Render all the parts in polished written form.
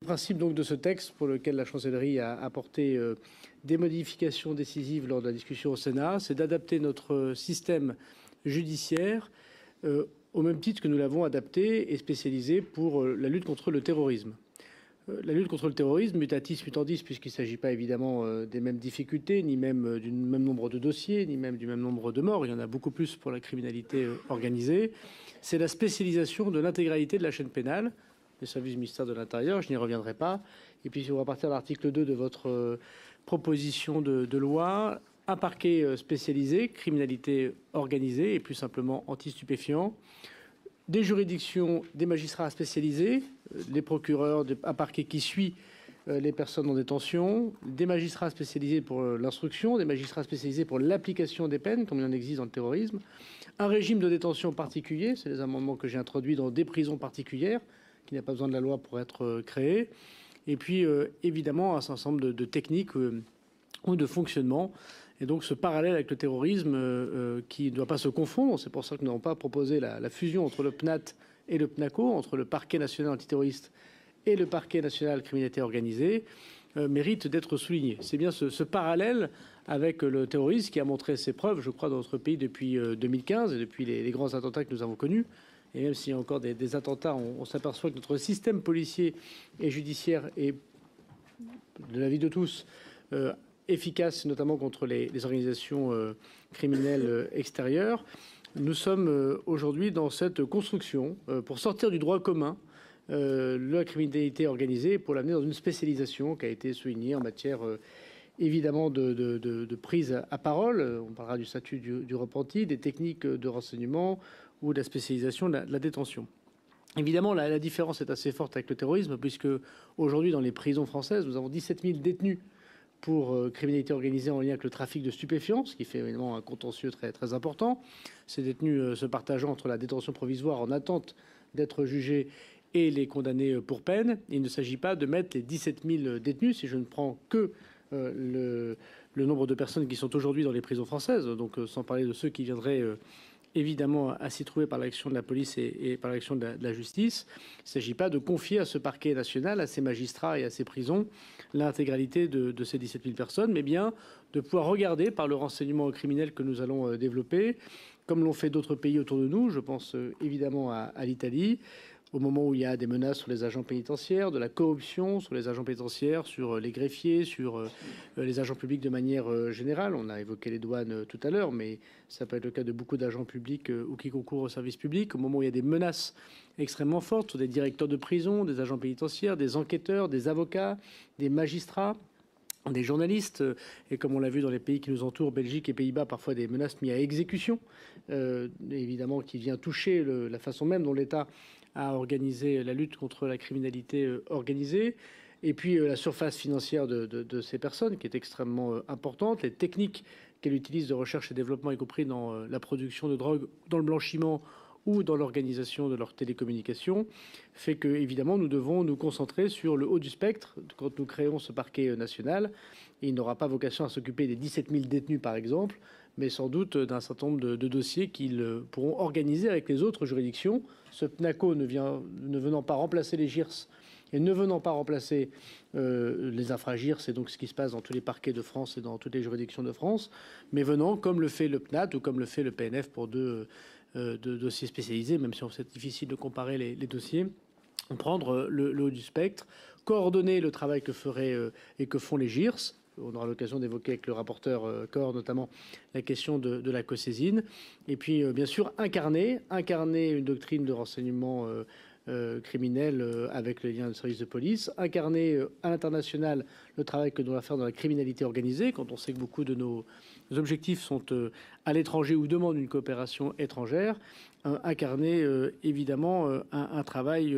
Principe donc de ce texte pour lequel la chancellerie a apporté des modifications décisives lors de la discussion au Sénat, c'est d'adapter notre système judiciaire au même titre que nous l'avons adapté et spécialisé pour la lutte contre le terrorisme. La lutte contre le terrorisme, mutatis mutandis, puisqu'il ne s'agit pas évidemment des mêmes difficultés, ni même du même nombre de dossiers, ni même du même nombre de morts. Il y en a beaucoup plus pour la criminalité organisée. C'est la spécialisation de l'intégralité de la chaîne pénale, les services du ministère de l'Intérieur, je n'y reviendrai pas. Et puis, si on va partir de l'article 2 de votre proposition de loi, un parquet spécialisé, criminalité organisée et plus simplement anti-stupéfiants, des juridictions, des magistrats spécialisés, les procureurs, un parquet qui suit les personnes en détention, des magistrats spécialisés pour l'instruction, des magistrats spécialisés pour l'application des peines, comme il en existe dans le terrorisme, un régime de détention particulier, c'est les amendements que j'ai introduits dans des prisons particulières, qui n'a pas besoin de la loi pour être créé, et puis évidemment un certain nombre de techniques ou de fonctionnement. Et donc ce parallèle avec le terrorisme qui ne doit pas se confondre, c'est pour ça que nous n'avons pas proposé la fusion entre le PNAT et le PNACO, entre le parquet national antiterroriste et le parquet national criminalité organisée, mérite d'être souligné. C'est bien ce parallèle avec le terrorisme qui a montré ses preuves, je crois, dans notre pays depuis 2015 et depuis les grands attentats que nous avons connus. Et même s'il y a encore des attentats, on s'aperçoit que notre système policier et judiciaire est, de l'avis de tous, efficace, notamment contre les organisations criminelles extérieures. Nous sommes aujourd'hui dans cette construction pour sortir du droit commun la criminalité organisée, pour l'amener dans une spécialisation qui a été soulignée en matière évidemment de prise à parole. On parlera du statut du repenti, des techniques de renseignement ou de la spécialisation de la détention. Évidemment, la différence est assez forte avec le terrorisme, puisque aujourd'hui, dans les prisons françaises, nous avons 17 000 détenus pour criminalité organisée en lien avec le trafic de stupéfiants, ce qui fait évidemment un contentieux très, très important. Ces détenus se partageant entre la détention provisoire en attente d'être jugés et les condamnés pour peine. Il ne s'agit pas de mettre les 17 000 détenus, si je ne prends que le nombre de personnes qui sont aujourd'hui dans les prisons françaises, donc sans parler de ceux qui viendraient évidemment à s'y trouver par l'action de la police et par l'action de la justice. Il ne s'agit pas de confier à ce parquet national, à ces magistrats et à ces prisons l'intégralité de ces 17 000 personnes, mais bien de pouvoir regarder par le renseignement criminel que nous allons développer, comme l'ont fait d'autres pays autour de nous. Je pense évidemment à l'Italie, au moment où il y a des menaces sur les agents pénitentiaires, de la corruption sur les agents pénitentiaires, sur les greffiers, sur les agents publics de manière générale. On a évoqué les douanes tout à l'heure, mais ça peut être le cas de beaucoup d'agents publics ou qui concourent au service public. Au moment où il y a des menaces extrêmement fortes sur des directeurs de prison, des agents pénitentiaires, des enquêteurs, des avocats, des magistrats, des journalistes, et comme on l'a vu dans les pays qui nous entourent, Belgique et Pays-Bas, parfois des menaces mises à exécution, évidemment qui vient toucher la façon même dont l'État a organisé la lutte contre la criminalité organisée, et puis la surface financière de ces personnes qui est extrêmement importante, les techniques qu'elles utilisent de recherche et développement, y compris dans la production de drogue, dans le blanchiment ou dans l'organisation de leurs télécommunications, fait que évidemment nous devons nous concentrer sur le haut du spectre quand nous créons ce parquet national. Et il n'aura pas vocation à s'occuper des 17 000 détenus par exemple, mais sans doute d'un certain nombre de dossiers qu'ils pourront organiser avec les autres juridictions. Ce PNACO ne venant pas remplacer les GIRS et ne venant pas remplacer les infragirs, c'est donc ce qui se passe dans tous les parquets de France et dans toutes les juridictions de France, mais venant, comme le fait le PNAT ou comme le fait le PNF pour deux dossiers spécialisés, même si c'est difficile de comparer les dossiers, prendre le haut du spectre, coordonner le travail que feraient et que font les GIRS. On aura l'occasion d'évoquer avec le rapporteur Corps notamment la question de la cosaisine. Et puis bien sûr incarner une doctrine de renseignement criminel avec les liens de services de police, incarner à l'international le travail que nous doit faire dans la criminalité organisée, quand on sait que beaucoup de nos objectifs sont à l'étranger ou demandent une coopération étrangère, incarner évidemment un travail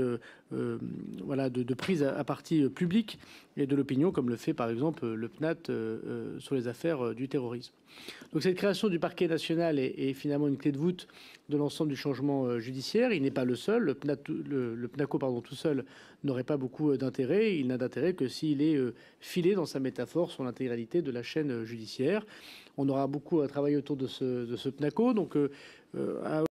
voilà, de prise à partie publique et de l'opinion, comme le fait par exemple le PNAT sur les affaires du terrorisme. Donc cette création du parquet national est finalement une clé de voûte de l'ensemble du changement judiciaire. Il n'est pas le seul. Le PNACO tout seul n'aurait pas beaucoup d'intérêt. Il n'a d'intérêt que s'il est filé dans sa métaphore sur l'intégralité de la chaîne judiciaire. On aura beaucoup à travailler autour de ce PNACO. Donc